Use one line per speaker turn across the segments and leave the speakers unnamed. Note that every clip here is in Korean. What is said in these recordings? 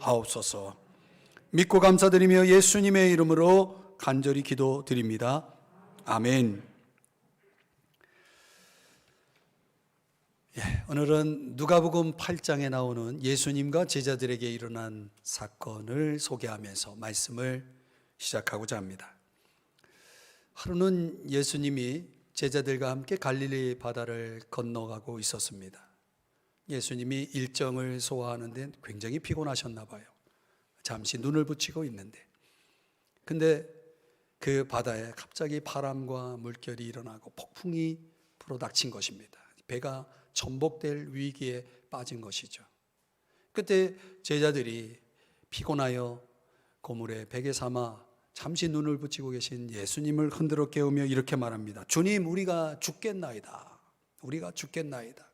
하옵소서. 믿고 감사드리며 예수님의 이름으로 간절히 기도드립니다. 아멘. 오늘은 누가복음 8장에 나오는 예수님과 제자들에게 일어난 사건을 소개하면서 말씀을 시작하고자 합니다. 하루는 예수님이 제자들과 함께 갈릴리 바다를 건너가고 있었습니다. 예수님이 일정을 소화하는 데 굉장히 피곤하셨나 봐요. 잠시 눈을 붙이고 있는데, 근데 그 바다에 갑자기 바람과 물결이 일어나고 폭풍이 불어닥친 것입니다. 배가 전복될 위기에 빠진 것이죠. 그때 제자들이 피곤하여 고물에 베개 삼아 잠시 눈을 붙이고 계신 예수님을 흔들어 깨우며 이렇게 말합니다. 주님, 우리가 죽겠나이다. 우리가 죽겠나이다.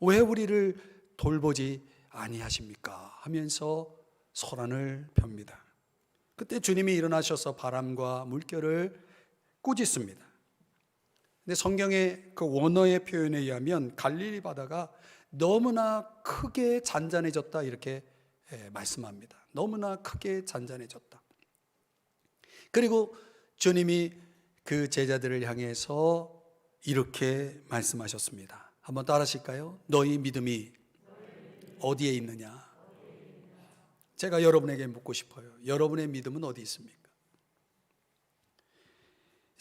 왜 우리를 돌보지 아니하십니까? 하면서 소란을 펴니다. 그때 주님이 일어나셔서 바람과 물결을 꾸짖습니다. 근데 성경의 그 원어의 표현에 의하면 갈릴리 바다가 너무나 크게 잔잔해졌다 이렇게 말씀합니다. 너무나 크게 잔잔해졌다. 그리고 주님이 그 제자들을 향해서 이렇게 말씀하셨습니다. 한번 따라하실까요? 너희 믿음이 어디에 있느냐? 제가 여러분에게 묻고 싶어요. 여러분의 믿음은 어디 있습니까?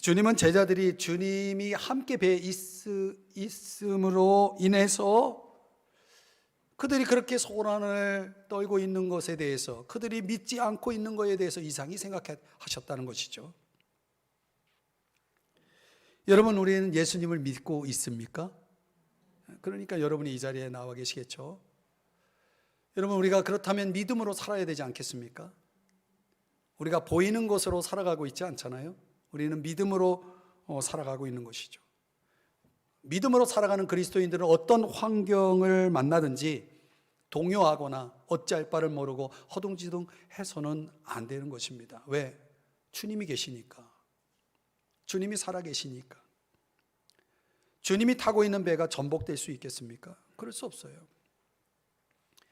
주님은 제자들이 주님이 함께 배에 있음으로 인해서 그들이 그렇게 소란을 떨고 있는 것에 대해서, 그들이 믿지 않고 있는 것에 대해서 이상히 생각하셨다는 것이죠. 여러분, 우리는 예수님을 믿고 있습니까? 그러니까 여러분이 이 자리에 나와 계시겠죠. 여러분, 우리가 그렇다면 믿음으로 살아야 되지 않겠습니까? 우리가 보이는 것으로 살아가고 있지 않잖아요. 우리는 믿음으로 살아가고 있는 것이죠. 믿음으로 살아가는 그리스도인들은 어떤 환경을 만나든지 동요하거나 어찌할 바를 모르고 허둥지둥 해서는 안 되는 것입니다. 왜? 주님이 계시니까. 주님이 살아 계시니까. 주님이 타고 있는 배가 전복될 수 있겠습니까? 그럴 수 없어요.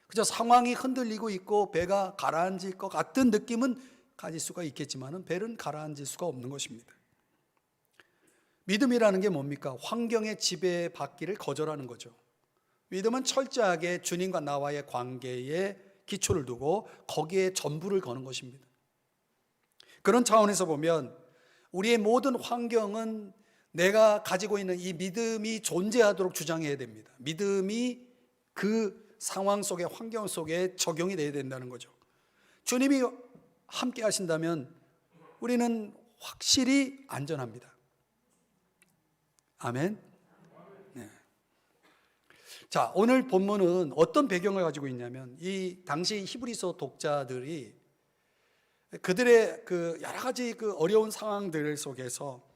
그저 상황이 흔들리고 있고 배가 가라앉을 것 같은 느낌은 가질 수가 있겠지만 배는 가라앉을 수가 없는 것입니다. 믿음이라는 게 뭡니까? 환경의 지배받기를 거절하는 거죠. 믿음은 철저하게 주님과 나와의 관계에 기초를 두고 거기에 전부를 거는 것입니다. 그런 차원에서 보면 우리의 모든 환경은 내가 가지고 있는 이 믿음이 존재하도록 주장해야 됩니다. 믿음이 그 상황 속에, 환경 속에 적용이 돼야 된다는 거죠. 주님이 함께 하신다면 우리는 확실히 안전합니다. 아멘. 네. 자, 오늘 본문은 어떤 배경을 가지고 있냐면 이 당시 히브리서 독자들이 그들의 그 여러 가지 그 어려운 상황들 속에서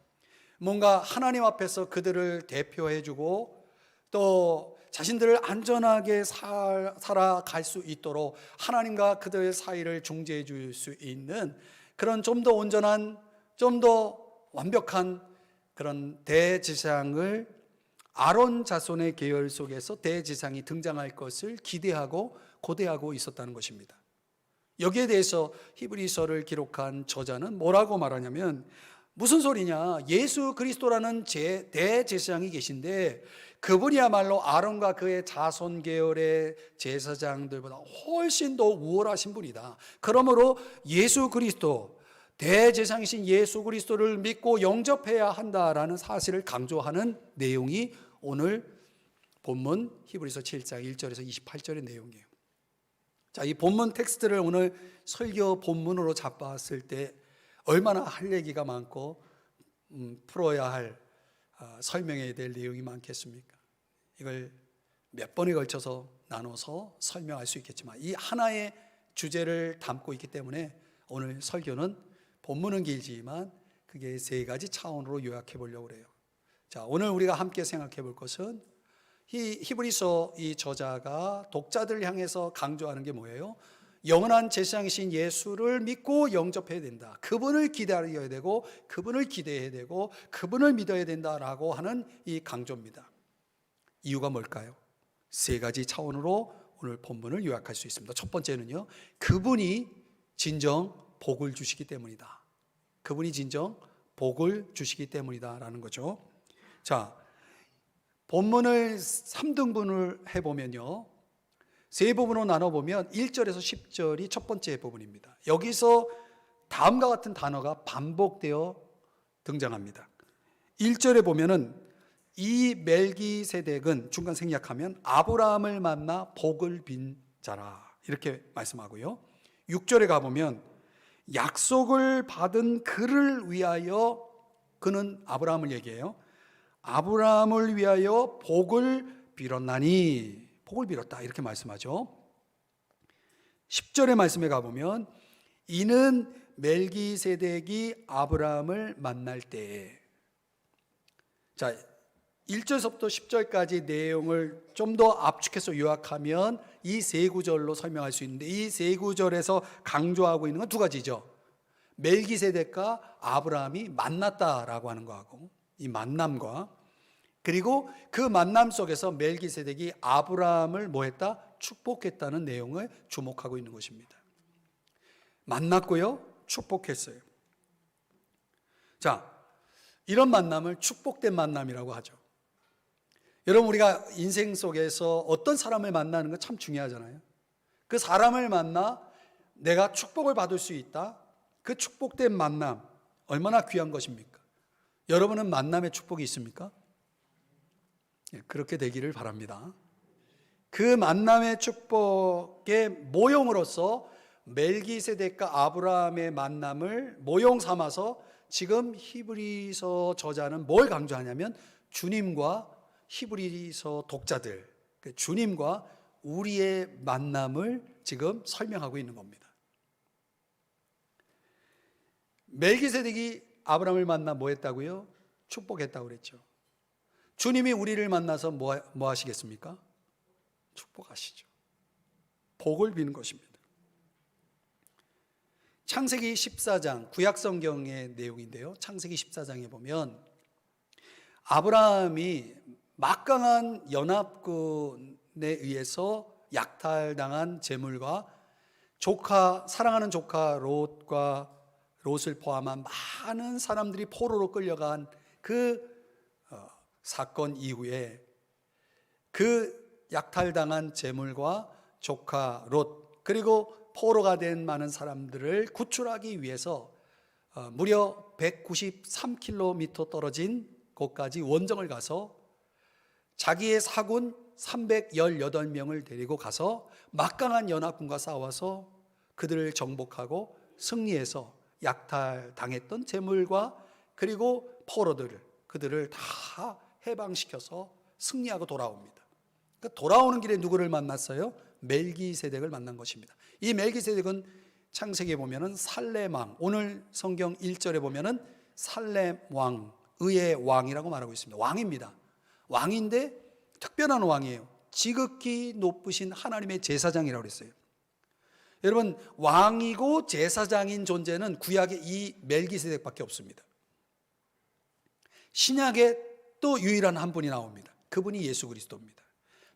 뭔가 하나님 앞에서 그들을 대표해주고 또 자신들을 안전하게 살아갈 수 있도록 하나님과 그들 사이를 중재해 줄 수 있는 그런 좀 더 온전한, 좀 더 완벽한 그런 대제사장을 아론 자손의 계열 속에서 대제사장이 등장할 것을 기대하고 고대하고 있었다는 것입니다. 여기에 대해서 히브리서를 기록한 저자는 뭐라고 말하냐면, 무슨 소리냐, 예수 그리스도라는 대제사장이 계신데 그분이야말로 아론과 그의 자손 계열의 제사장들보다 훨씬 더 우월하신 분이다. 그러므로 예수 그리스도, 대제사장이신 예수 그리스도를 믿고 영접해야 한다라는 사실을 강조하는 내용이 오늘 본문 히브리서 7장 1절에서 28절의 내용이에요. 자, 이 본문 텍스트를 오늘 설교 본문으로 잡았을 때 얼마나 할 얘기가 많고 풀어야 할 설명해야 될 내용이 많겠습니까? 이걸 몇 번에 걸쳐서 나눠서 설명할 수 있겠지만 이 하나의 주제를 담고 있기 때문에 오늘 설교는 본문은 길지만 그게 세 가지 차원으로 요약해 보려고 그래요. 자, 오늘 우리가 함께 생각해 볼 것은 히브리서 이 저자가 독자들을 향해서 강조하는 게 뭐예요? 영원한 제사장이신 예수를 믿고 영접해야 된다. 그분을 기다려야 되고 그분을 기대해야 되고 그분을 믿어야 된다라고 하는 이 강조입니다. 이유가 뭘까요? 세 가지 차원으로 오늘 본문을 요약할 수 있습니다. 첫 번째는요, 그분이 진정 복을 주시기 때문이다. 그분이 진정 복을 주시기 때문이다라는 거죠. 자, 본문을 3등분을 해보면요, 세 부분으로 나눠보면 1절에서 10절이 첫 번째 부분입니다. 여기서 다음과 같은 단어가 반복되어 등장합니다. 1절에 보면은 이 멜기세덱은 중간 생략하면 아브라함을 만나 복을 빈 자라 이렇게 말씀하고요. 6절에 가보면 약속을 받은 그를 위하여, 그는 아브라함을 얘기해요. 아브라함을 위하여 복을 빌었나니, 복을 빌었다 이렇게 말씀하죠. 10절의 말씀에 가보면 이는 멜기세덱이 아브라함을 만날 때에, 자 1절서부터 10절까지 내용을 좀 더 압축해서 요약하면 이 세 구절로 설명할 수 있는데, 이 세 구절에서 강조하고 있는 건 두 가지죠. 멜기세덱과 아브라함이 만났다라고 하는 거하고, 이 만남과, 그리고 그 만남 속에서 멜기세덱이 아브라함을 뭐 했다? 축복했다는 내용을 주목하고 있는 것입니다. 만났고요, 축복했어요. 자, 이런 만남을 축복된 만남이라고 하죠. 여러분, 우리가 인생 속에서 어떤 사람을 만나는 건 참 중요하잖아요. 그 사람을 만나 내가 축복을 받을 수 있다. 그 축복된 만남 얼마나 귀한 것입니까? 여러분은 만남의 축복이 있습니까? 그렇게 되기를 바랍니다. 그 만남의 축복의 모형으로서 멜기세덱과 아브라함의 만남을 모형 삼아서 지금 히브리서 저자는 뭘 강조하냐면 주님과 히브리서 독자들, 주님과 우리의 만남을 지금 설명하고 있는 겁니다. 멜기세덱이 아브라함을 만나 뭐 했다고요? 축복했다고 그랬죠. 주님이 우리를 만나서 뭐 하시겠습니까? 축복하시죠. 복을 비는 것입니다. 창세기 14장, 구약성경의 내용인데요, 창세기 14장에 보면 아브라함이 막강한 연합군에 의해서 약탈당한 재물과 사랑하는 조카 롯을 포함한 많은 사람들이 포로로 끌려간 그 사건 이후에 그 약탈당한 재물과 조카 롯, 그리고 포로가 된 많은 사람들을 구출하기 위해서 무려 193km 떨어진 곳까지 원정을 가서 자기의 사군 318명을 데리고 가서 막강한 연합군과 싸워서 그들을 정복하고 승리해서 약탈당했던 재물과 그리고 그들을 다 해방시켜서 승리하고 돌아옵니다. 그러니까 돌아오는 길에 누구를 만났어요? 멜기세덱을 만난 것입니다. 이 멜기세덱은 창세기에 보면은 살렘왕, 오늘 성경 1절에 보면은 살렘왕, 의의 왕이라고 말하고 있습니다. 왕입니다. 왕인데 특별한 왕이에요. 지극히 높으신 하나님의 제사장이라고 그랬어요. 여러분, 왕이고 제사장인 존재는 구약에 이 멜기세덱밖에 없습니다. 신약에 또 유일한 한 분이 나옵니다. 그분이 예수 그리스도입니다.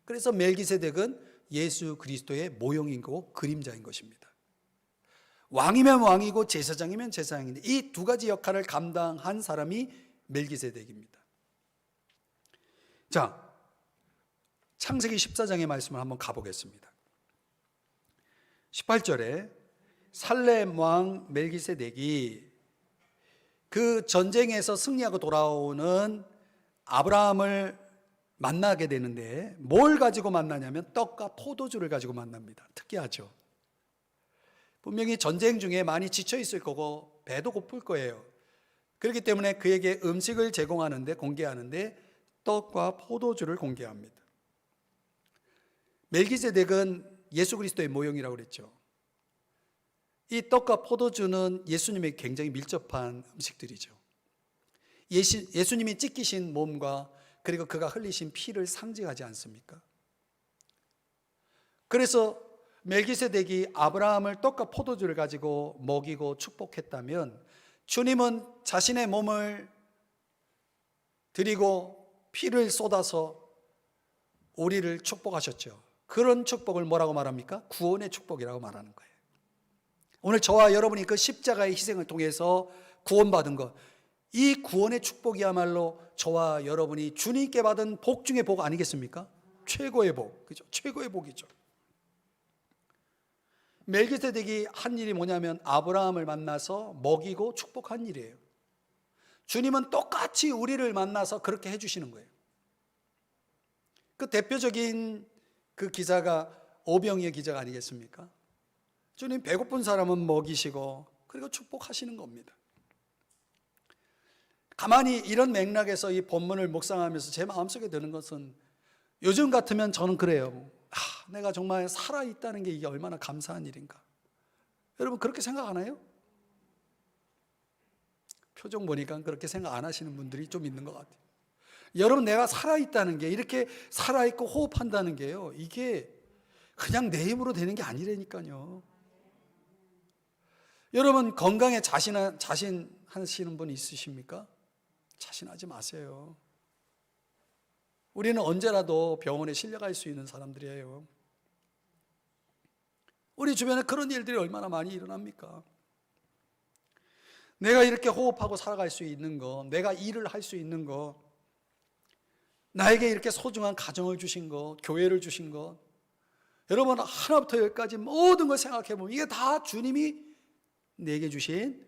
그래서 멜기세덱은 예수 그리스도의 모형이고 그림자인 것입니다. 왕이면 왕이고 제사장이면 제사장인데 이 두 가지 역할을 감당한 사람이 멜기세덱입니다. 자, 창세기 14장의 말씀을 한번 가보겠습니다. 18절에 살렘 왕 멜기세덱이 그 전쟁에서 승리하고 돌아오는 아브라함을 만나게 되는데 뭘 가지고 만나냐면 떡과 포도주를 가지고 만납니다. 특이하죠. 분명히 전쟁 중에 많이 지쳐 있을 거고 배도 고플 거예요. 그렇기 때문에 그에게 음식을 공개하는데 떡과 포도주를 공개합니다. 멜기세덱은 예수 그리스도의 모형이라고 그랬죠. 이 떡과 포도주는 예수님의 굉장히 밀접한 음식들이죠. 예수님이 찢기신 몸과 그리고 그가 흘리신 피를 상징하지 않습니까? 그래서 멜기세덱이 아브라함을 떡과 포도주를 가지고 먹이고 축복했다면 주님은 자신의 몸을 드리고 피를 쏟아서 우리를 축복하셨죠. 그런 축복을 뭐라고 말합니까? 구원의 축복이라고 말하는 거예요. 오늘 저와 여러분이 그 십자가의 희생을 통해서 구원받은 것, 이 구원의 축복이야말로 저와 여러분이 주님께 받은 복 중의 복 아니겠습니까? 최고의 복, 그죠? 최고의 복이죠. 멜기세덱이 한 일이 뭐냐면 아브라함을 만나서 먹이고 축복한 일이에요. 주님은 똑같이 우리를 만나서 그렇게 해주시는 거예요. 그 대표적인 그 기자가 오병이의 기자가 아니겠습니까? 주님 배고픈 사람은 먹이시고 그리고 축복하시는 겁니다. 가만히 이런 맥락에서 이 본문을 묵상하면서 제 마음속에 드는 것은, 요즘 같으면 저는 그래요. 내가 정말 살아있다는 게 이게 얼마나 감사한 일인가. 여러분 그렇게 생각 안 해요? 표정 보니까 그렇게 생각 안 하시는 분들이 좀 있는 것 같아요. 여러분, 내가 살아있다는 게, 이렇게 살아있고 호흡한다는 게요, 이게 그냥 내 힘으로 되는 게 아니라니까요. 여러분 건강에 자신하시는 분 있으십니까? 자신하지 마세요. 우리는 언제라도 병원에 실려갈 수 있는 사람들이에요. 우리 주변에 그런 일들이 얼마나 많이 일어납니까? 내가 이렇게 호흡하고 살아갈 수 있는 거, 내가 일을 할 수 있는 거, 나에게 이렇게 소중한 가정을 주신 것, 교회를 주신 것, 여러분 하나부터 열까지 모든 걸 생각해 보면 이게 다 주님이 내게 주신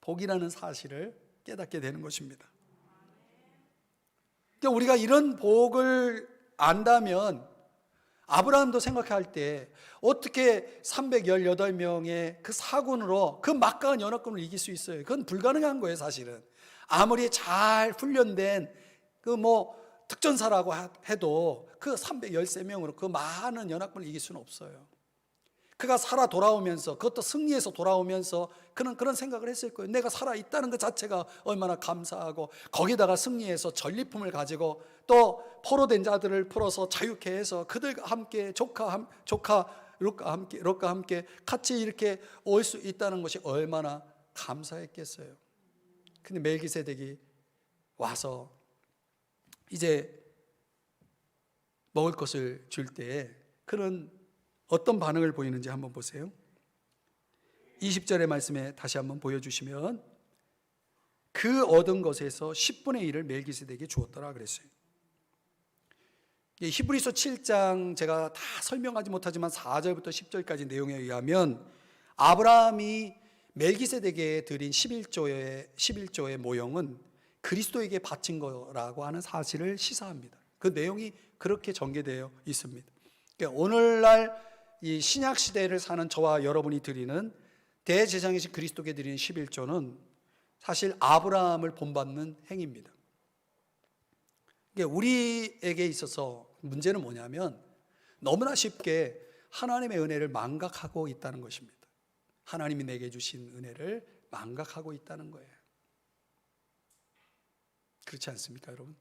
복이라는 사실을 깨닫게 되는 것입니다. 그러니까 우리가 이런 복을 안다면, 아브라함도 생각할 때 어떻게 318명의 그 사군으로 그 막강한 연합군을 이길 수 있어요? 그건 불가능한 거예요, 사실은. 아무리 잘 훈련된 그 특전사라고 해도 그 313명으로 그 많은 연합군을 이길 수는 없어요. 그가 살아 돌아오면서, 그것도 승리해서 돌아오면서 그는 그런 생각을 했을 거예요. 내가 살아있다는 것 자체가 얼마나 감사하고, 거기다가 승리해서 전리품을 가지고 또 포로된 자들을 풀어서 자유케 해서 그들과 함께 조카 롯과 함께 같이 이렇게 올 수 있다는 것이 얼마나 감사했겠어요. 근데 멜기세덱이 와서 이제 먹을 것을 줄 때 그는 어떤 반응을 보이는지 한번 보세요. 20절의 말씀에 다시 한번 보여주시면, 그 얻은 것에서 10분의 1을 멜기세덱에게 주었더라 그랬어요. 히브리서 7장 제가 다 설명하지 못하지만 4절부터 10절까지 내용에 의하면 아브라함이 멜기세덱에게 드린 11조의 모형은 그리스도에게 바친 거라고 하는 사실을 시사합니다. 그 내용이 그렇게 전개되어 있습니다. 그러니까 오늘날 이 신약 시대를 사는 저와 여러분이 드리는 대제사장이신 그리스도께 드리는 11조는 사실 아브라함을 본받는 행위입니다. 그러니까 우리에게 있어서 문제는 뭐냐면, 너무나 쉽게 하나님의 은혜를 망각하고 있다는 것입니다. 하나님이 내게 주신 은혜를 망각하고 있다는 거예요. 그렇지 않습니까, 여러분?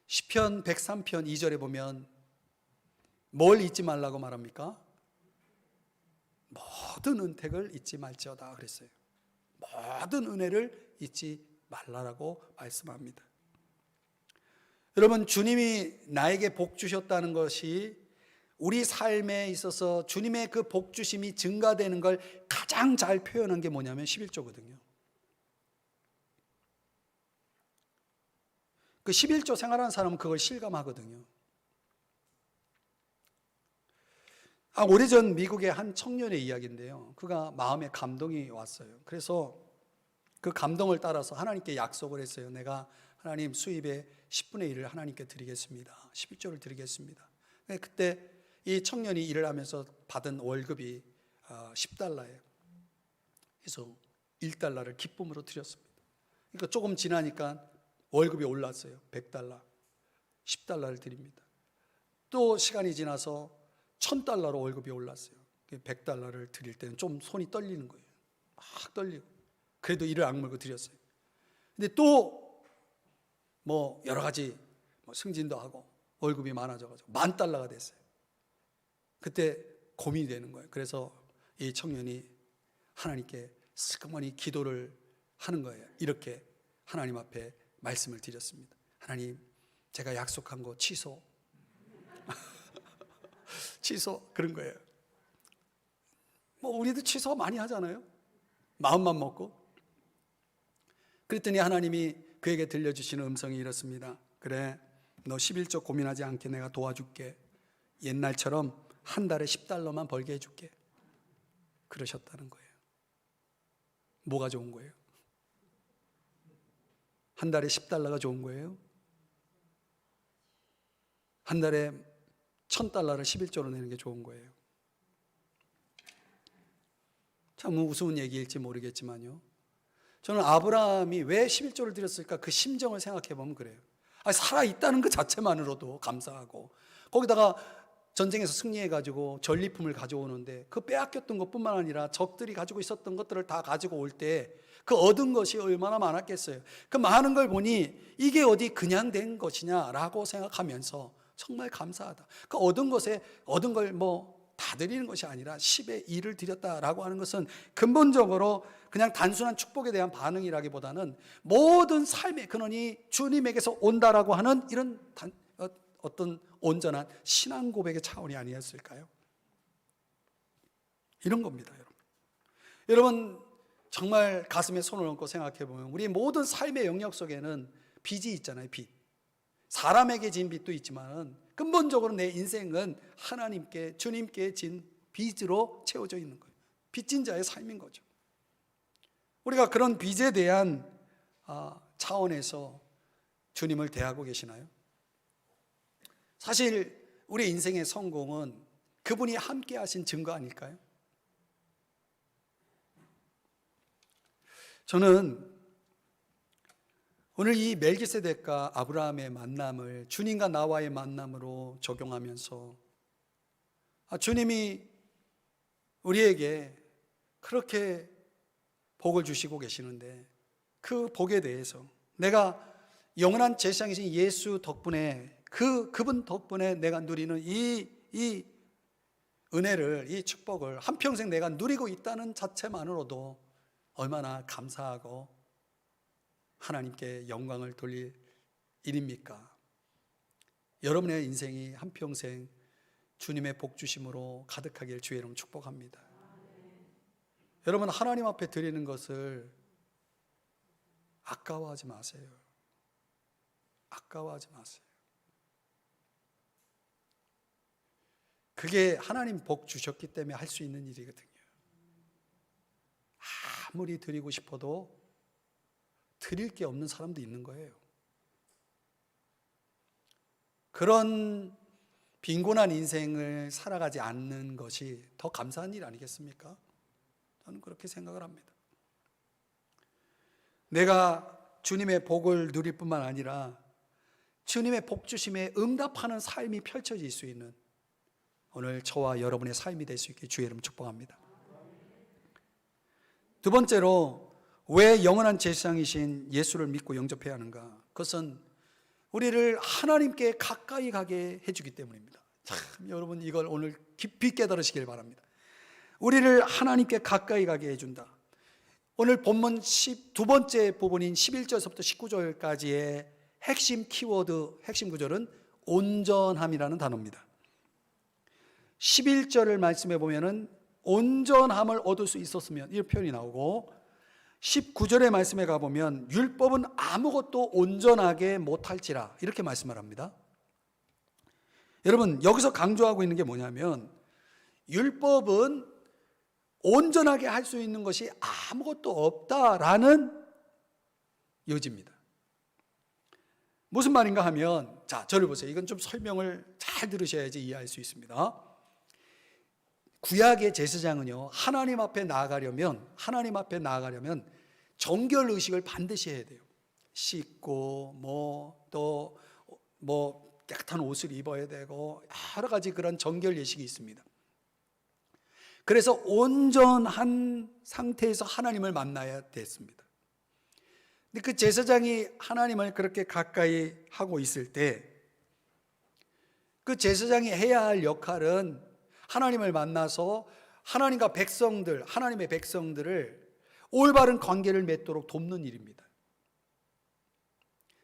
시편 103편 2절에 보면 뭘 잊지 말라고 말합니까? 모든 은택을 잊지 말지어다 그랬어요. 모든 은혜를 잊지 말라라고 말씀합니다. 여러분, 주님이 나에게 복 주셨다는 것이 우리 삶에 있어서 주님의 그 복 주심이 증가되는 걸 가장 잘 표현한 게 뭐냐면 11조거든요. 그 11조 생활하는 사람은 그걸 실감하거든요. 오래전 미국의 한 청년의 이야기인데요, 그가 마음에 감동이 왔어요. 그래서 그 감동을 따라서 하나님께 약속을 했어요. 내가 하나님 수입의 10분의 1을 하나님께 드리겠습니다. 11조를 드리겠습니다. 그때 이 청년이 일을 하면서 받은 월급이 $10예요. 그래서 $1를 기쁨으로 드렸습니다. 그러니까 조금 지나니까 월급이 올랐어요. $100, $10를 드립니다. 또 시간이 지나서 $1000로 월급이 올랐어요. $100를 드릴 때는 좀 손이 떨리는 거예요. 막 떨리고. 그래도 이를 악물고 드렸어요. 근데 또 여러 가지 승진도 하고 월급이 많아져가지고 $10,000가 됐어요. 그때 고민이 되는 거예요. 그래서 이 청년이 하나님께 슬그머니 기도를 하는 거예요. 이렇게 하나님 앞에 말씀을 드렸습니다. 하나님, 제가 약속한 거 취소. 취소 그런 거예요. 뭐 우리도 취소 많이 하잖아요. 마음만 먹고. 그랬더니 하나님이 그에게 들려주시는 음성이 이렇습니다. 그래, 너 11조 고민하지 않게 내가 도와줄게. 옛날처럼 한 달에 $10만 벌게 해줄게. 그러셨다는 거예요. 뭐가 좋은 거예요? 한 달에 $10가 좋은 거예요? 한 달에 $1,000를 11조로 내는 게 좋은 거예요. 참 우스운 얘기일지 모르겠지만요, 저는 아브라함이 왜 11조를 드렸을까 그 심정을 생각해 보면 그래요. 살아있다는 것 자체만으로도 감사하고, 거기다가 전쟁에서 승리해가지고 전리품을 가져오는데 그 빼앗겼던 것뿐만 아니라 적들이 가지고 있었던 것들을 다 가지고 올 때 그 얻은 것이 얼마나 많았겠어요. 그 많은 걸 보니 이게 어디 그냥 된 것이냐라고 생각하면서 정말 감사하다. 그 얻은 걸 뭐 다 드리는 것이 아니라 10의 1을 드렸다라고 하는 것은 근본적으로 그냥 단순한 축복에 대한 반응이라기보다는 모든 삶의 근원이 주님에게서 온다라고 하는 이런 어떤 온전한 신앙 고백의 차원이 아니었을까요? 이런 겁니다, 여러분. 여러분, 정말 가슴에 손을 얹고 생각해 보면 우리 모든 삶의 영역 속에는 빚이 있잖아요. 빚. 사람에게 진 빚도 있지만 근본적으로 내 인생은 하나님께, 주님께 진 빚으로 채워져 있는 거예요. 빚진 자의 삶인 거죠. 우리가 그런 빚에 대한 차원에서 주님을 대하고 계시나요? 사실 우리 인생의 성공은 그분이 함께 하신 증거 아닐까요? 저는 오늘 이 멜기세덱과 아브라함의 만남을 주님과 나와의 만남으로 적용하면서 주님이 우리에게 그렇게 복을 주시고 계시는데 그 복에 대해서 내가 영원한 제사장이신 예수 덕분에 그분 덕분에 내가 누리는 이 은혜를, 이 축복을 한평생 내가 누리고 있다는 자체만으로도 얼마나 감사하고 하나님께 영광을 돌릴 일입니까? 여러분의 인생이 한평생 주님의 복 주심으로 가득하길 주의 이름 축복합니다. 여러분, 하나님 앞에 드리는 것을 아까워하지 마세요. 아까워하지 마세요. 그게 하나님 복 주셨기 때문에 할 수 있는 일이거든요. 아무리 드리고 싶어도 드릴 게 없는 사람도 있는 거예요. 그런 빈곤한 인생을 살아가지 않는 것이 더 감사한 일 아니겠습니까? 저는 그렇게 생각을 합니다. 내가 주님의 복을 누릴 뿐만 아니라 주님의 복 주심에 응답하는 삶이 펼쳐질 수 있는 오늘 저와 여러분의 삶이 될 수 있게 주의 이름 축복합니다. 두 번째로, 왜 영원한 제사장이신 예수를 믿고 영접해야 하는가? 그것은 우리를 하나님께 가까이 가게 해주기 때문입니다. 참, 여러분 이걸 오늘 깊이 깨달으시길 바랍니다. 우리를 하나님께 가까이 가게 해준다. 오늘 본문 두 번째 부분인 11절부터 19절까지의 핵심 키워드, 핵심 구절은 온전함이라는 단어입니다. 11절을 말씀해 보면은 온전함을 얻을 수 있었으면, 이 표현이 나오고 19절의 말씀에 가보면 율법은 아무것도 온전하게 못할지라 이렇게 말씀을 합니다. 여러분, 여기서 강조하고 있는 게 뭐냐면 율법은 온전하게 할 수 있는 것이 아무것도 없다라는 여지입니다. 무슨 말인가 하면, 자, 저를 보세요. 이건 좀 설명을 잘 들으셔야지 이해할 수 있습니다. 구약의 제사장은요, 하나님 앞에 나아가려면 정결 의식을 반드시 해야 돼요. 씻고 또 깨끗한 옷을 입어야 되고 여러 가지 그런 정결 예식이 있습니다. 그래서 온전한 상태에서 하나님을 만나야 됐습니다. 근데 그 제사장이 하나님을 그렇게 가까이 하고 있을 때 그 제사장이 해야 할 역할은 하나님을 만나서 하나님의 백성들을 올바른 관계를 맺도록 돕는 일입니다.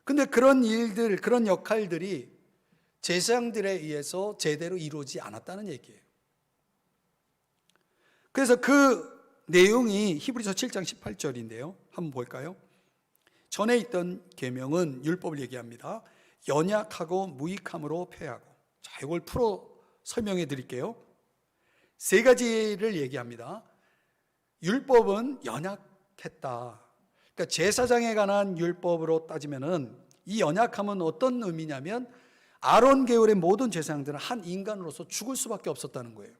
근데 그런 일들, 그런 역할들이 제사장들에 의해서 제대로 이루어지지 않았다는 얘기예요. 그래서 그 내용이 히브리서 7장 18절인데요. 한번 볼까요? 전에 있던 계명은 율법을 얘기합니다. 연약하고 무익함으로 폐하고. 자, 이걸 풀어 설명해 드릴게요. 세 가지를 얘기합니다. 율법은 연약했다. 그러니까 제사장에 관한 율법으로 따지면은 이 연약함은 어떤 의미냐면 아론 계열의 모든 제사장들은 한 인간으로서 죽을 수밖에 없었다는 거예요.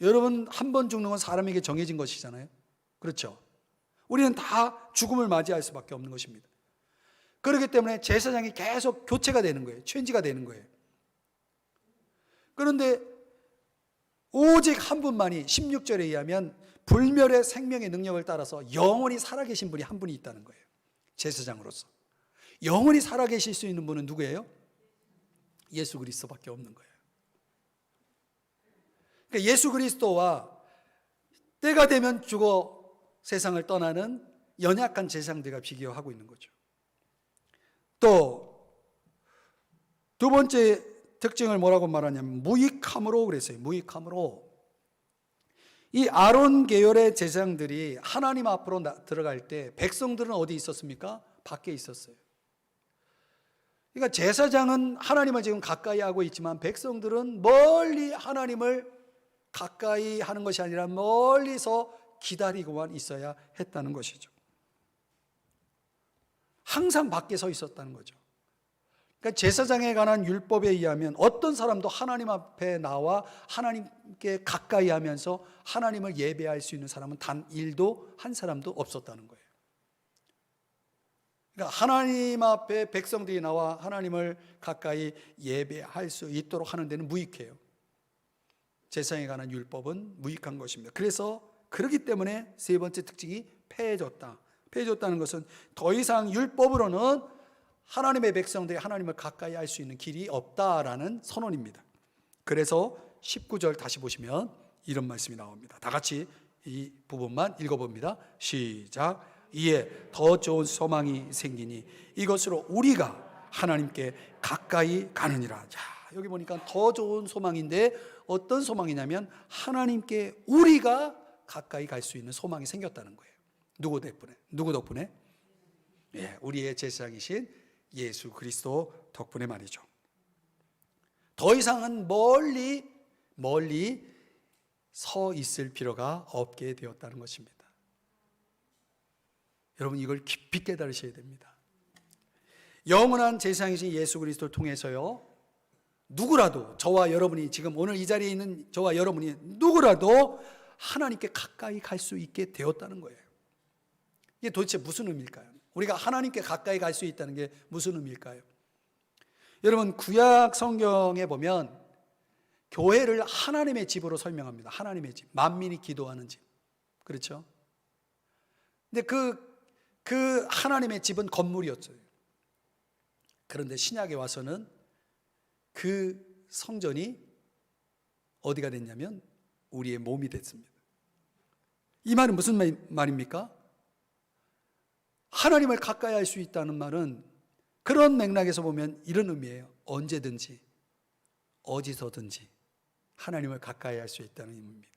여러분, 한 번 죽는 건 사람에게 정해진 것이잖아요. 그렇죠? 우리는 다 죽음을 맞이할 수밖에 없는 것입니다. 그렇기 때문에 제사장이 계속 교체가 되는 거예요. 체인지가 되는 거예요. 그런데 오직 한 분만이 16절에 의하면 불멸의 생명의 능력을 따라서 영원히 살아계신 분이 한 분이 있다는 거예요. 제사장으로서. 영원히 살아계실 수 있는 분은 누구예요? 예수 그리스도밖에 없는 거예요. 그러니까 예수 그리스도와 때가 되면 죽어 세상을 떠나는 연약한 제사장들과 비교하고 있는 거죠. 또 두 번째 특징을 뭐라고 말하냐면 무익함으로 그랬어요. 무익함으로. 이 아론 계열의 제사장들이 하나님 앞으로 들어갈 때 백성들은 어디 있었습니까? 밖에 있었어요. 그러니까 제사장은 하나님을 지금 가까이 하고 있지만 백성들은 멀리 하나님을 가까이 하는 것이 아니라 멀리서 기다리고만 있어야 했다는 것이죠. 항상 밖에 서 있었다는 거죠. 그러니까 제사장에 관한 율법에 의하면 어떤 사람도 하나님 앞에 나와 하나님께 가까이 하면서 하나님을 예배할 수 있는 사람은 단 1도 한 사람도 없었다는 거예요. 그러니까 하나님 앞에 백성들이 나와 하나님을 가까이 예배할 수 있도록 하는 데는 무익해요. 제사장에 관한 율법은 무익한 것입니다. 그래서 그렇기 때문에 세 번째 특징이 폐해졌다. 폐해졌다는 것은 더 이상 율법으로는 하나님의 백성들이 하나님을 가까이 할 수 있는 길이 없다라는 선언입니다. 그래서 19절 다시 보시면 이런 말씀이 나옵니다. 다 같이 이 부분만 읽어봅니다. 시작. 이에 더 좋은 소망이 생기니 이것으로 우리가 하나님께 가까이 가느니라. 자, 여기 보니까 더 좋은 소망인데 어떤 소망이냐면 하나님께 우리가 가까이 갈 수 있는 소망이 생겼다는 거예요. 누구 덕분에? 누구 덕분에? 예, 우리의 제사장이신 예수 그리스도 덕분에 말이죠. 더 이상은 멀리 서 있을 필요가 없게 되었다는 것입니다. 여러분, 이걸 깊이 깨달으셔야 됩니다. 영원한 제사장이신 예수 그리스도를 통해서요, 누구라도, 저와 여러분이 지금 오늘 이 자리에 있는 저와 여러분이 누구라도 하나님께 가까이 갈 수 있게 되었다는 거예요. 이게 도대체 무슨 의미일까요? 우리가 하나님께 가까이 갈 수 있다는 게 무슨 의미일까요? 여러분, 구약 성경에 보면 교회를 하나님의 집으로 설명합니다. 하나님의 집, 만민이 기도하는 집. 그렇죠? 근데 그 하나님의 집은 건물이었어요. 그런데 신약에 와서는 그 성전이 어디가 됐냐면 우리의 몸이 됐습니다. 이 말은 무슨 말입니까? 하나님을 가까이 할 수 있다는 말은 그런 맥락에서 보면 이런 의미예요. 언제든지 어디서든지 하나님을 가까이 할 수 있다는 의미입니다.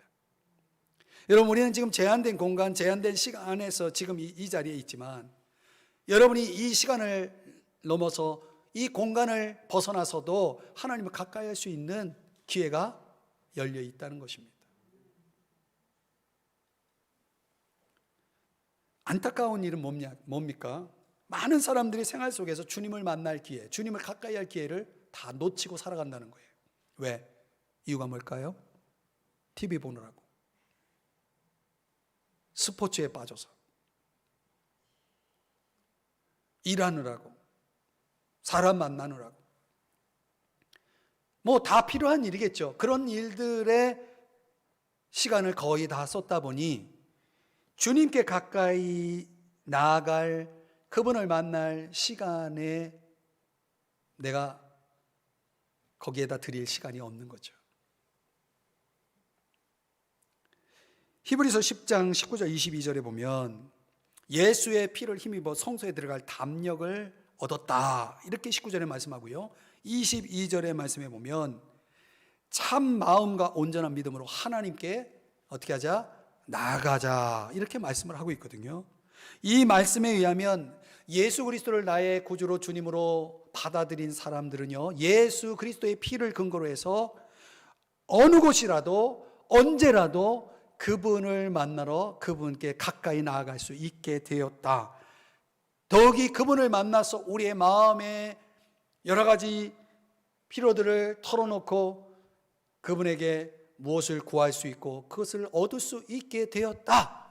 여러분, 우리는 지금 제한된 공간, 제한된 시간 안에서 지금 이 자리에 있지만 여러분이 이 시간을 넘어서 이 공간을 벗어나서도 하나님을 가까이 할 수 있는 기회가 열려 있다는 것입니다. 안타까운 일은 뭡니까? 많은 사람들이 생활 속에서 주님을 만날 기회, 주님을 가까이 할 기회를 다 놓치고 살아간다는 거예요. 왜? 이유가 뭘까요? TV 보느라고, 스포츠에 빠져서, 일하느라고, 사람 만나느라고, 뭐 다 필요한 일이겠죠. 그런 일들에 시간을 거의 다 썼다 보니 주님께 가까이 나아갈, 그분을 만날 시간에 내가 거기에다 드릴 시간이 없는 거죠. 히브리서 10장 19절 22절에 보면 예수의 피를 힘입어 성소에 들어갈 담력을 얻었다, 이렇게 19절에 말씀하고요, 22절의 말씀에 보면 참 마음과 온전한 믿음으로 하나님께 어떻게 하자? 나아가자, 이렇게 말씀을 하고 있거든요. 이 말씀에 의하면 예수 그리스도를 나의 구주로 주님으로 받아들인 사람들은요, 예수 그리스도의 피를 근거로 해서 어느 곳이라도 언제라도 그분을 만나러 그분께 가까이 나아갈 수 있게 되었다. 더욱이 그분을 만나서 우리의 마음의 여러 가지 피로들을 털어놓고 그분에게 무엇을 구할 수 있고 그것을 얻을 수 있게 되었다,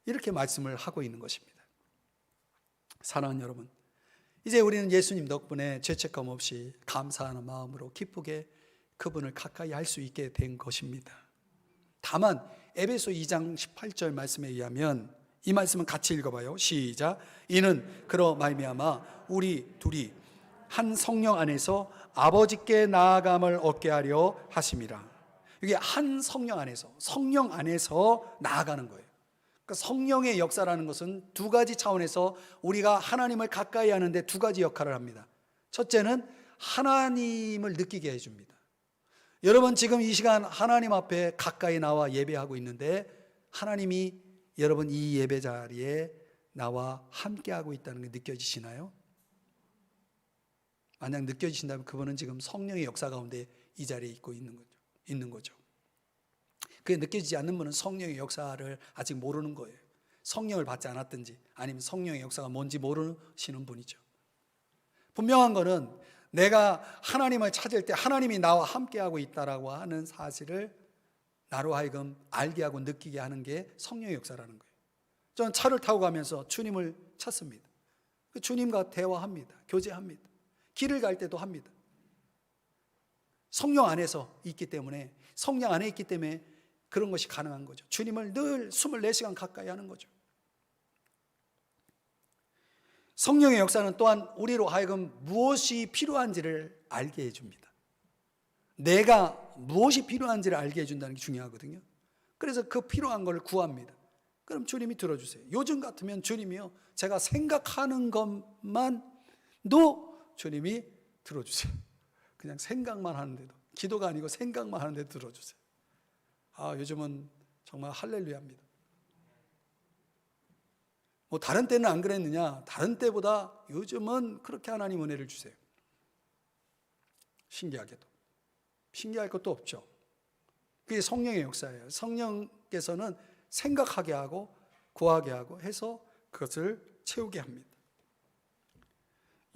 이렇게 말씀을 하고 있는 것입니다. 사랑하는 여러분, 이제 우리는 예수님 덕분에 죄책감 없이 감사하는 마음으로 기쁘게 그분을 가까이 할 수 있게 된 것입니다. 다만 에베소 2장 18절 말씀에 의하면, 이 말씀은 같이 읽어봐요. 시작. 이는 그로 말미암아 우리 둘이 한 성령 안에서 아버지께 나아감을 얻게 하려 하심이라. 이게 한 성령 안에서 나아가는 거예요. 그러니까 성령의 역사라는 것은 두 가지 차원에서 우리가 하나님을 가까이 하는데 두 가지 역할을 합니다. 첫째는 하나님을 느끼게 해줍니다. 여러분 지금 이 시간 하나님 앞에 가까이 나와 예배하고 있는데 하나님이 여러분 이 예배 자리에 나와 함께하고 있다는 게 느껴지시나요? 만약 느껴지신다면 그분은 지금 성령의 역사 가운데 이 자리에 있는 거죠. 그게 느껴지지 않는 분은 성령의 역사를 아직 모르는 거예요. 성령을 받지 않았든지 아니면 성령의 역사가 뭔지 모르시는 분이죠. 분명한 거는 내가 하나님을 찾을 때 하나님이 나와 함께하고 있다라고 하는 사실을 나로 하여금 알게 하고 느끼게 하는 게 성령의 역사라는 거예요. 저는 차를 타고 가면서 주님을 찾습니다. 주님과 대화합니다. 교제합니다. 길을 갈 때도 합니다. 성령 안에서 있기 때문에, 성령 안에 있기 때문에 그런 것이 가능한 거죠. 주님을 늘 24시간 가까이 하는 거죠. 성령의 역사는 또한 우리로 하여금 무엇이 필요한지를 알게 해줍니다. 내가 무엇이 필요한지를 알게 해준다는 게 중요하거든요. 그래서 그 필요한 걸 구합니다. 그럼 주님이 들어주세요. 요즘 같으면 주님이요, 제가 생각하는 것만도 주님이 들어주세요. 그냥 생각만 하는데도, 기도가 아니고 생각만 하는데도 들어주세요. 요즘은 정말 할렐루야입니다. 뭐 다른 때는 안 그랬느냐? 다른 때보다 요즘은 그렇게 하나님 은혜를 주세요. 신기하게도. 신기할 것도 없죠. 그게 성령의 역사예요. 성령께서는 생각하게 하고 구하게 하고 해서 그것을 채우게 합니다.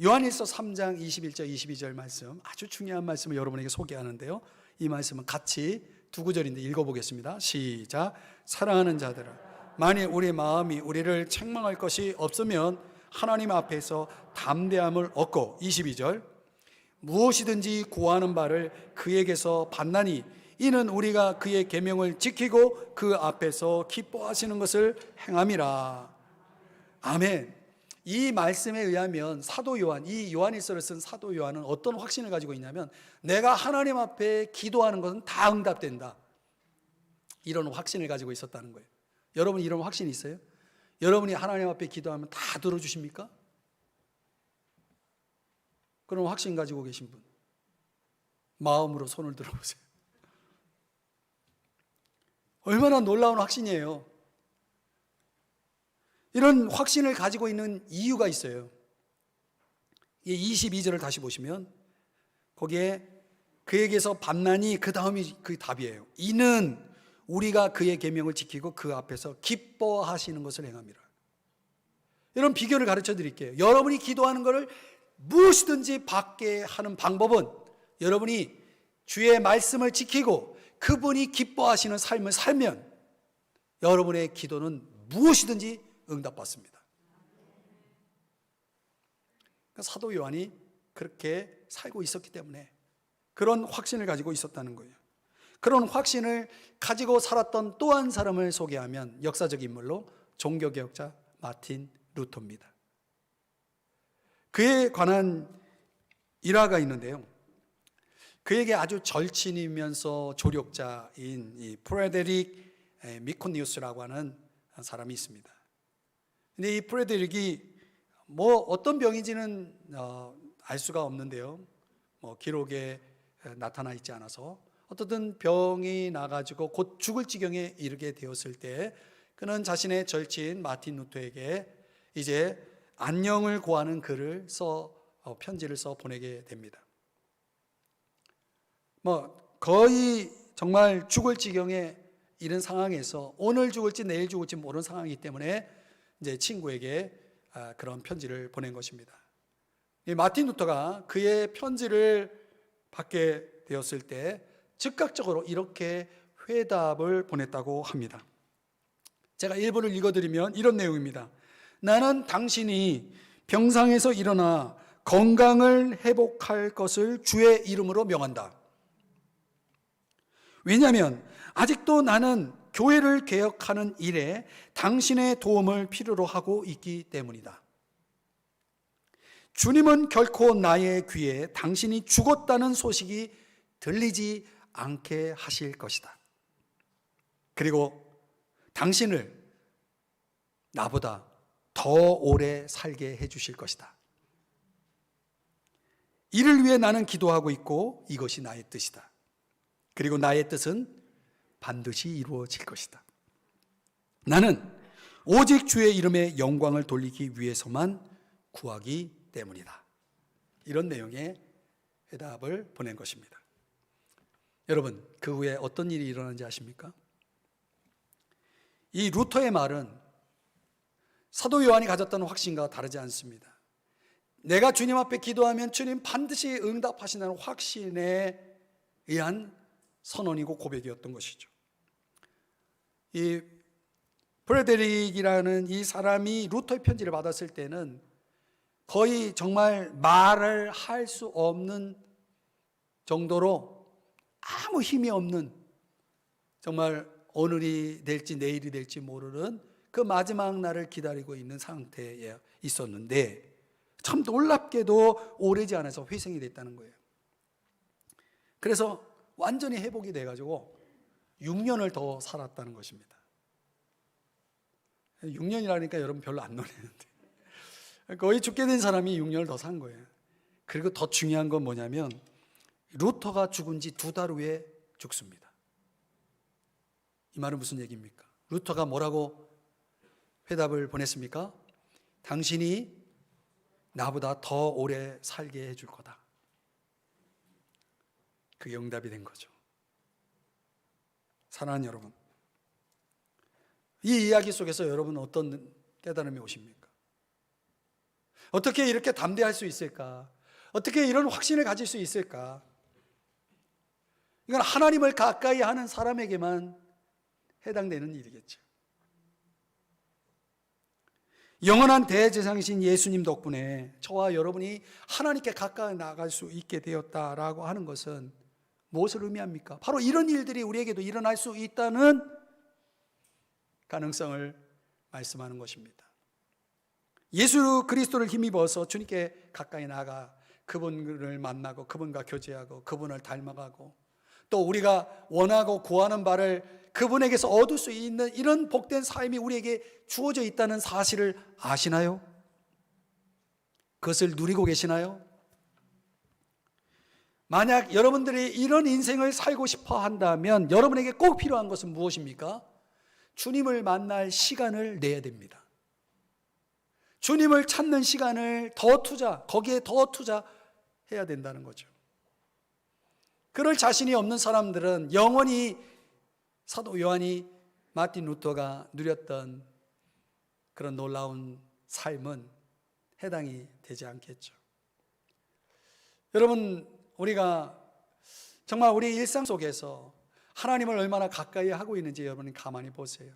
요한일서 3장 21절 22절 말씀, 아주 중요한 말씀을 여러분에게 소개하는데요, 이 말씀은 같이 두 구절인데 읽어보겠습니다. 시작. 사랑하는 자들아, 만일 우리 마음이 우리를 책망할 것이 없으면 하나님 앞에서 담대함을 얻고, 22절, 무엇이든지 구하는 바를 그에게서 받나니 이는 우리가 그의 계명을 지키고 그 앞에서 기뻐하시는 것을 행함이라. 아멘. 이 말씀에 의하면 사도 요한, 이 요한일서를 쓴 사도 요한은 어떤 확신을 가지고 있냐면, 내가 하나님 앞에 기도하는 것은 다 응답된다, 이런 확신을 가지고 있었다는 거예요. 여러분 이런 확신이 있어요? 여러분이 하나님 앞에 기도하면 다 들어주십니까? 그런 확신 가지고 계신 분, 마음으로 손을 들어보세요. 얼마나 놀라운 확신이에요. 이런 확신을 가지고 있는 이유가 있어요. 22절을 다시 보시면 거기에 그에게서 받나니, 그 다음이 그 답이에요. 이는 우리가 그의 계명을 지키고 그 앞에서 기뻐하시는 것을 행함이라. 이런 비교를 가르쳐 드릴게요. 여러분이 기도하는 것을 무엇이든지 받게 하는 방법은 여러분이 주의 말씀을 지키고 그분이 기뻐하시는 삶을 살면 여러분의 기도는 무엇이든지 응답받습니다. 그러니까 사도 요한이 그렇게 살고 있었기 때문에 그런 확신을 가지고 있었다는 거예요. 그런 확신을 가지고 살았던 또 한 사람을 소개하면 역사적 인물로 종교개혁자 마틴 루터입니다. 그에 관한 일화가 있는데요, 그에게 아주 절친이면서 조력자인 이 프레데릭 미코니우스라고 하는 사람이 있습니다. 근데 이 프레데릭이 뭐 어떤 병인지는 알 수가 없는데요, 기록에 나타나 있지 않아서 어떻든 병이 나가지고 곧 죽을 지경에 이르게 되었을 때 그는 자신의 절친 마틴 루터에게 이제 안녕을 고하는 글을 편지를 써 보내게 됩니다. 거의 정말 죽을 지경에 이른 상황에서 오늘 죽을지 내일 죽을지 모르는 상황이기 때문에 이제 친구에게 그런 편지를 보낸 것입니다. 이 마틴 루터가 그의 편지를 받게 되었을 때 즉각적으로 이렇게 회답을 보냈다고 합니다. 제가 일부를 읽어드리면 이런 내용입니다. 나는 당신이 병상에서 일어나 건강을 회복할 것을 주의 이름으로 명한다. 왜냐하면 아직도 나는 교회를 개혁하는 일에 당신의 도움을 필요로 하고 있기 때문이다. 주님은 결코 나의 귀에 당신이 죽었다는 소식이 들리지 않게 하실 것이다. 그리고 당신을 나보다 더 오래 살게 해주실 것이다. 이를 위해 나는 기도하고 있고 이것이 나의 뜻이다. 그리고 나의 뜻은 반드시 이루어질 것이다. 나는 오직 주의 이름의 영광을 돌리기 위해서만 구하기 때문이다. 이런 내용의 회답을 보낸 것입니다. 여러분, 그 후에 어떤 일이 일어난지 아십니까? 이 루터의 말은 사도 요한이 가졌던 확신과 다르지 않습니다. 내가 주님 앞에 기도하면 주님 반드시 응답하신다는 확신에 의한 선언이고 고백이었던 것이죠. 이 프레데릭이라는 이 사람이 루터의 편지를 받았을 때는 거의 정말 말을 할 수 없는 정도로 아무 힘이 없는, 정말 오늘이 될지 내일이 될지 모르는 그 마지막 날을 기다리고 있는 상태에 있었는데 참 놀랍게도 오래지 않아서 회생이 됐다는 거예요. 그래서 완전히 회복이 돼가지고 6년을 더 살았다는 것입니다. 6년이라니까 여러분 별로 안 놀라는데 거의 죽게 된 사람이 6년을 더 산 거예요. 그리고 더 중요한 건 뭐냐면 루터가 죽은 지 2달 후에 죽습니다. 이 말은 무슨 얘기입니까? 루터가 뭐라고 회답을 보냈습니까? 당신이 나보다 더 오래 살게 해줄 거다. 그게 응답이 된 거죠. 사랑하는 여러분, 이 이야기 속에서 여러분은 어떤 깨달음이 오십니까? 어떻게 이렇게 담대할 수 있을까? 어떻게 이런 확신을 가질 수 있을까? 이건 하나님을 가까이 하는 사람에게만 해당되는 일이겠죠. 영원한 대제사장이신 예수님 덕분에 저와 여러분이 하나님께 가까이 나아갈 수 있게 되었다라고 하는 것은 무엇을 의미합니까? 바로 이런 일들이 우리에게도 일어날 수 있다는 가능성을 말씀하는 것입니다. 예수 그리스도를 힘입어서 주님께 가까이 나아가 그분을 만나고 그분과 교제하고 그분을 닮아가고 또 우리가 원하고 구하는 바를 그분에게서 얻을 수 있는 이런 복된 삶이 우리에게 주어져 있다는 사실을 아시나요? 그것을 누리고 계시나요? 만약 여러분들이 이런 인생을 살고 싶어 한다면 여러분에게 꼭 필요한 것은 무엇입니까? 주님을 만날 시간을 내야 됩니다. 주님을 찾는 시간을 거기에 더 투자해야 된다는 거죠. 그럴 자신이 없는 사람들은 영원히 사도 요한이 마틴 루터가 누렸던 그런 놀라운 삶은 해당이 되지 않겠죠. 여러분, 우리가 정말 우리 일상 속에서 하나님을 얼마나 가까이 하고 있는지 여러분이 가만히 보세요.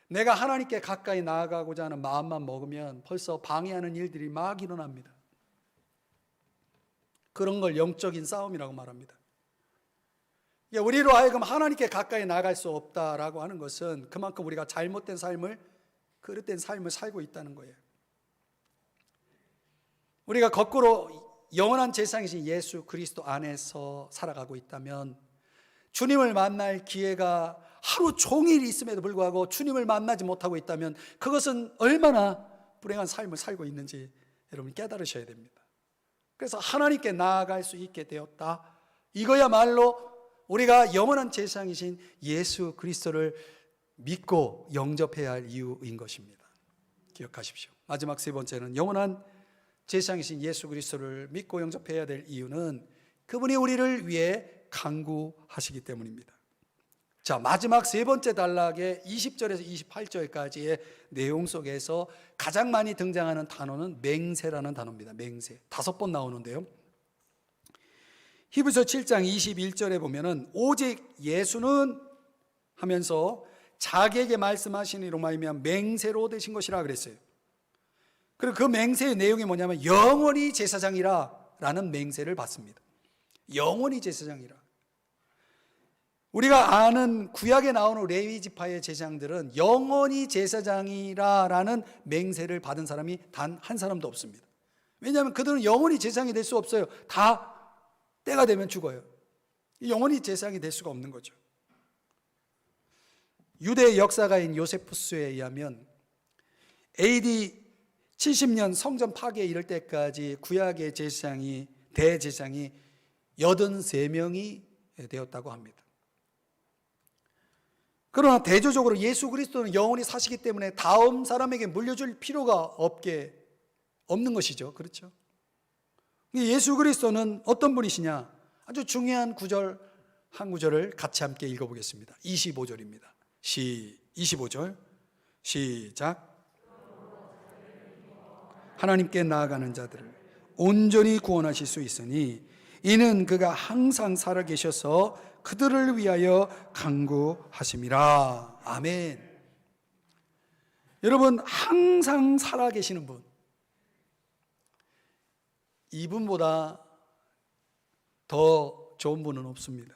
내가 하나님께 가까이 나아가고자 하는 마음만 먹으면 벌써 방해하는 일들이 막 일어납니다. 그런 걸 영적인 싸움이라고 말합니다. 우리로 하여금 하나님께 가까이 나아갈 수 없다라고 하는 것은 그만큼 우리가 잘못된 삶을, 그릇된 삶을 살고 있다는 거예요. 우리가 거꾸로 영원한 제사장이신 예수 그리스도 안에서 살아가고 있다면 주님을 만날 기회가 하루 종일 있음에도 불구하고 주님을 만나지 못하고 있다면 그것은 얼마나 불행한 삶을 살고 있는지 여러분이 깨달으셔야 됩니다. 그래서 하나님께 나아갈 수 있게 되었다. 이거야말로 우리가 영원한 제사장이신 예수 그리스도를 믿고 영접해야 할 이유인 것입니다. 기억하십시오. 마지막 세 번째는 영원한 제사장이신 예수 그리스도를 믿고 영접해야 될 이유는 그분이 우리를 위해 간구하시기 때문입니다. 자, 마지막 세 번째 단락의 20절에서 28절까지의 내용 속에서 가장 많이 등장하는 단어는 맹세라는 단어입니다. 맹세. 5번 나오는데요. 히브리서 7장 21절에 보면은 오직 예수는 하면서 자기에게 말씀하시니로 말미암아 맹세로 되신 것이라 그랬어요. 그리고 그 맹세의 내용이 뭐냐면 영원히 제사장이라 라는 맹세를 받습니다. 영원히 제사장이라. 우리가 아는 구약에 나오는 레위 지파의 제사장들은 영원히 제사장이라라는 맹세를 받은 사람이 단 한 사람도 없습니다. 왜냐하면 그들은 영원히 제사장이 될 수 없어요. 다 때가 되면 죽어요. 영원히 제사장이 될 수가 없는 거죠. 유대 역사가인 요세푸스에 의하면 AD 70년 성전 파괴에 이를 때까지 구약의 제사장이 대제사장이 83명이 되었다고 합니다. 그러나 대조적으로 예수 그리스도는 영원히 사시기 때문에 다음 사람에게 물려줄 필요가 없는 것이죠. 그렇죠? 예수 그리스도는 어떤 분이시냐? 아주 중요한 구절 한 구절을 같이 함께 읽어보겠습니다. 25절입니다. 25절 시작. 하나님께 나아가는 자들을 온전히 구원하실 수 있으니 이는 그가 항상 살아계셔서 그들을 위하여 간구하심이라. 아멘. 여러분, 항상 살아계시는 분, 이분보다 더 좋은 분은 없습니다.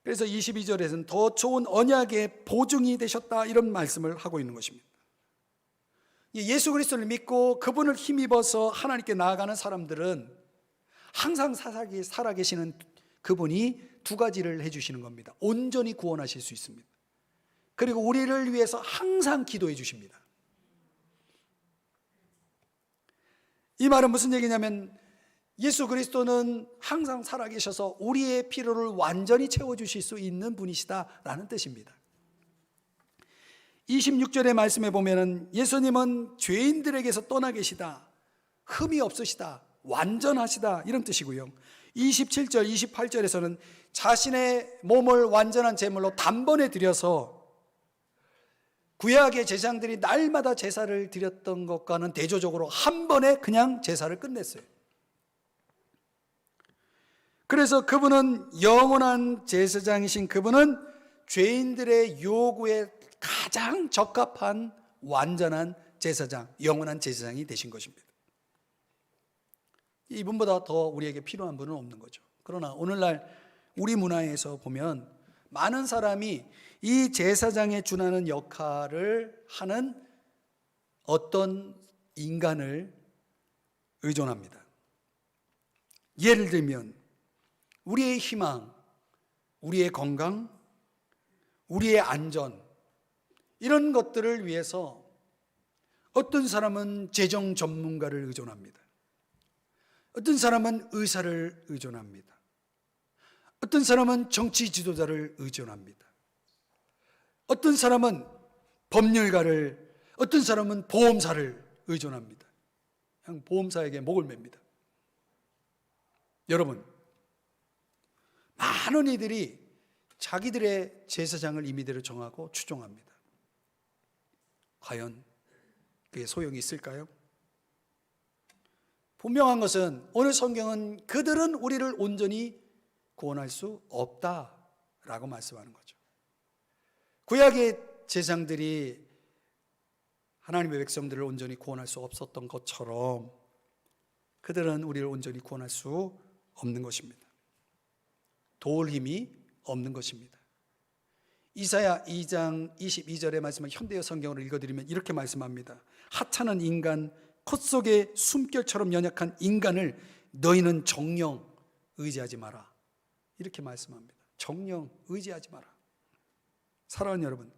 그래서 22절에서는 더 좋은 언약의 보증이 되셨다, 이런 말씀을 하고 있는 것입니다. 예수 그리스도를 믿고 그분을 힘입어서 하나님께 나아가는 사람들은 항상 살아계시는 그분이 두 가지를 해주시는 겁니다. 온전히 구원하실 수 있습니다. 그리고 우리를 위해서 항상 기도해 주십니다. 이 말은 무슨 얘기냐면 예수 그리스도는 항상 살아계셔서 우리의 필요를 완전히 채워주실 수 있는 분이시다라는 뜻입니다. 26절의 말씀에 보면은 예수님은 죄인들에게서 떠나 계시다, 흠이 없으시다, 완전하시다, 이런 뜻이고요. 27절, 28절에서는 자신의 몸을 완전한 제물로 단번에 드려서 구약의 제사장들이 날마다 제사를 드렸던 것과는 대조적으로 한 번에 그냥 제사를 끝냈어요. 그래서 그분은 영원한 제사장이신 그분은 죄인들의 요구에 가장 적합한 완전한 제사장, 영원한 제사장이 되신 것입니다. 이분보다 더 우리에게 필요한 분은 없는 거죠. 그러나 오늘날 우리 문화에서 보면 많은 사람이 이 제사장에 준하는 역할을 하는 어떤 인간을 의존합니다. 예를 들면 우리의 희망, 우리의 건강, 우리의 안전, 이런 것들을 위해서 어떤 사람은 재정 전문가를 의존합니다. 어떤 사람은 의사를 의존합니다. 어떤 사람은 정치 지도자를 의존합니다. 어떤 사람은 법률가를, 어떤 사람은 보험사를 의존합니다. 그냥 보험사에게 목을 맵니다. 여러분, 많은 이들이 자기들의 제사장을 임의대로 정하고 추종합니다. 과연 그게 소용이 있을까요? 분명한 것은 오늘 성경은 그들은 우리를 온전히 구원할 수 없다라고 말씀하는 거죠. 구약의 제사장들이 하나님의 백성들을 온전히 구원할 수 없었던 것처럼 그들은 우리를 온전히 구원할 수 없는 것입니다. 도울 힘이 없는 것입니다. 이사야 2장 22절의 말씀을 현대어 성경으로 읽어드리면 이렇게 말씀합니다. 하찮은 인간, 콧 속에 숨결처럼 연약한 인간을 너희는 정령 의지하지 마라, 이렇게 말씀합니다. 정령 의지하지 마라. 사랑하는 여러분,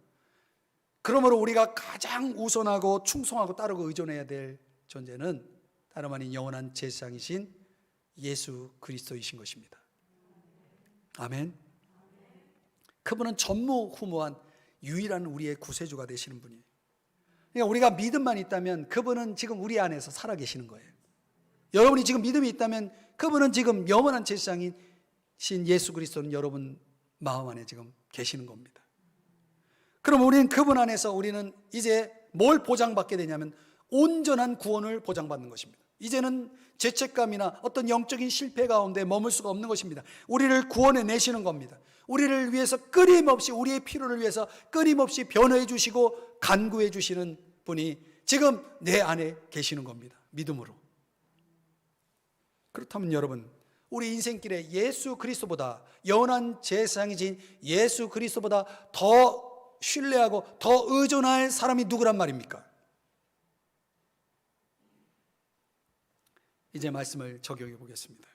그러므로 우리가 가장 우선하고 충성하고 따르고 의존해야 될 존재는 다름 아닌 영원한 제사장이신 예수 그리스도이신 것입니다. 아멘. 그분은 전무후무한 유일한 우리의 구세주가 되시는 분이에요. 그러니까 우리가 믿음만 있다면 그분은 지금 우리 안에서 살아계시는 거예요. 여러분이 지금 믿음이 있다면 그분은 지금 영원한 제사장인 예수 그리스도는 여러분 마음 안에 지금 계시는 겁니다. 그럼 우리는 그분 안에서 우리는 이제 뭘 보장받게 되냐면 온전한 구원을 보장받는 것입니다. 이제는 죄책감이나 어떤 영적인 실패 가운데 머물 수가 없는 것입니다. 우리를 구원해 내시는 겁니다. 우리를 위해서 끊임없이, 우리의 필요를 위해서 끊임없이 변호해 주시고 간구해 주시는 분이 지금 내 안에 계시는 겁니다. 믿음으로. 그렇다면 여러분, 우리 인생길에 예수 그리스도보다, 영원한 제사장이신 예수 그리스도보다 더 신뢰하고 더 의존할 사람이 누구란 말입니까? 이제 말씀을 적용해 보겠습니다.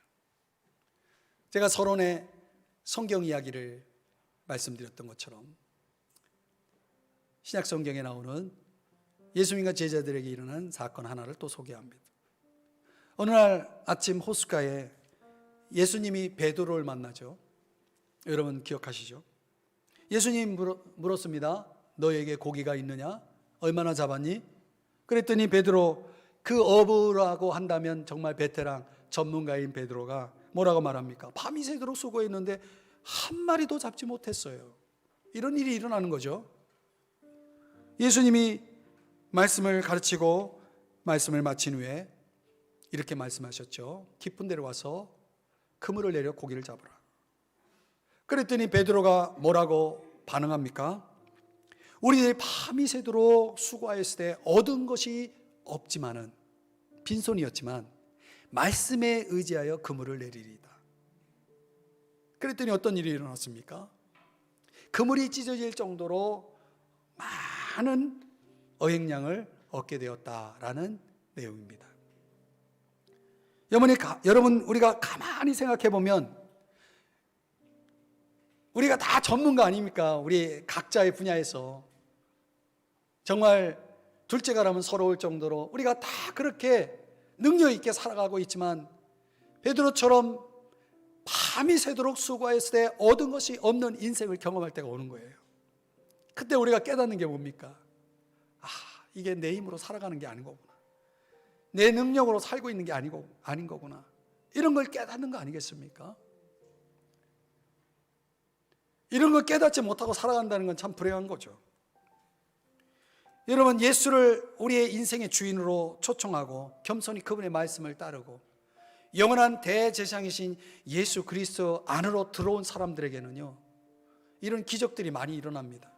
제가 서론에 성경 이야기를 말씀드렸던 것처럼 신약 성경에 나오는 예수님과 제자들에게 일어난 사건 하나를 또 소개합니다. 어느 날 아침 호숫가에 예수님이 베드로를 만나죠. 여러분 기억하시죠? 예수님 물었습니다. 너에게 고기가 있느냐? 얼마나 잡았니? 그랬더니 베드로, 그 어부라고 한다면 정말 베테랑 전문가인 베드로가 뭐라고 말합니까? 밤이 새도록 수고했는데 한 마리도 잡지 못했어요. 이런 일이 일어나는 거죠. 예수님이 말씀을 가르치고 말씀을 마친 후에 이렇게 말씀하셨죠. 깊은 데로 와서 그물을 내려 고기를 잡으라. 그랬더니 베드로가 뭐라고 반응합니까? 우리들이 밤이 새도록 수고하였을 때 얻은 것이 없지만은, 빈손이었지만 말씀에 의지하여 그물을 내리리이다. 그랬더니 어떤 일이 일어났습니까? 그물이 찢어질 정도로 많은 어획량을 얻게 되었다라는 내용입니다. 여러분, 우리가 가만히 생각해 보면 우리가 다 전문가 아닙니까? 우리 각자의 분야에서 정말 둘째가라면 서러울 정도로 우리가 다 그렇게 능력 있게 살아가고 있지만 베드로처럼 밤이 새도록 수고했을 때 얻은 것이 없는 인생을 경험할 때가 오는 거예요. 그때 우리가 깨닫는 게 뭡니까? 이게 내 힘으로 살아가는 게 아닌 거구나. 내 능력으로 살고 있는 게 아닌 거구나. 이런 걸 깨닫는 거 아니겠습니까? 이런 걸 깨닫지 못하고 살아간다는 건 참 불행한 거죠. 여러분, 예수를 우리의 인생의 주인으로 초청하고 겸손히 그분의 말씀을 따르고 영원한 대제사장이신 예수 그리스도 안으로 들어온 사람들에게는요, 이런 기적들이 많이 일어납니다.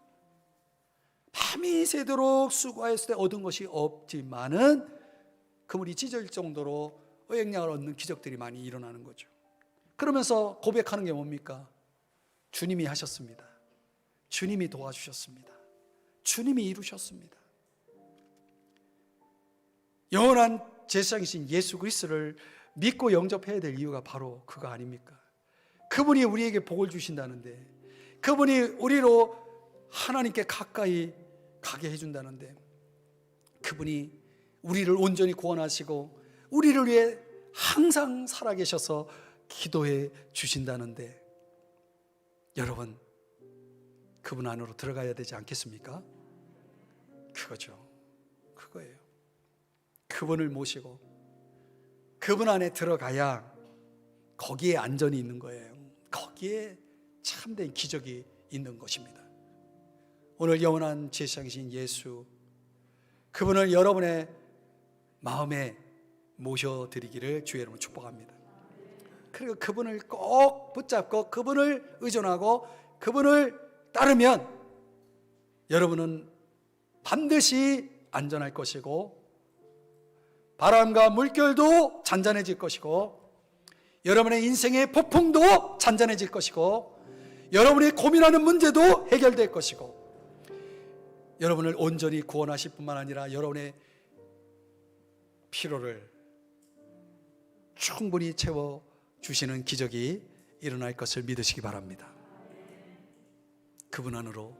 밤이 새도록 수고했을 때 얻은 것이 없지만은 그물이 찢어질 정도로 어획량을 얻는 기적들이 많이 일어나는 거죠. 그러면서 고백하는 게 뭡니까? 주님이 하셨습니다. 주님이 도와주셨습니다. 주님이 이루셨습니다. 영원한 제사장이신 예수 그리스도를 믿고 영접해야 될 이유가 바로 그거 아닙니까? 그분이 우리에게 복을 주신다는데, 그분이 우리로 하나님께 가까이 가게 해준다는데, 그분이 우리를 온전히 구원하시고 우리를 위해 항상 살아계셔서 기도해 주신다는데, 여러분, 그분 안으로 들어가야 되지 않겠습니까? 그거죠. 그거예요. 그분을 모시고 그분 안에 들어가야 거기에 안전이 있는 거예요. 거기에 참된 기적이 있는 것입니다. 오늘 영원한 제사장이신 예수, 그분을 여러분의 마음에 모셔드리기를 주의 이름으로 축복합니다. 그리고 그분을 꼭 붙잡고 그분을 의존하고 그분을 따르면 여러분은 반드시 안전할 것이고 바람과 물결도 잔잔해질 것이고 여러분의 인생의 폭풍도 잔잔해질 것이고 여러분이 고민하는 문제도 해결될 것이고 여러분을 온전히 구원하실 뿐만 아니라 여러분의 필요를 충분히 채워주시는 기적이 일어날 것을 믿으시기 바랍니다. 그분 안으로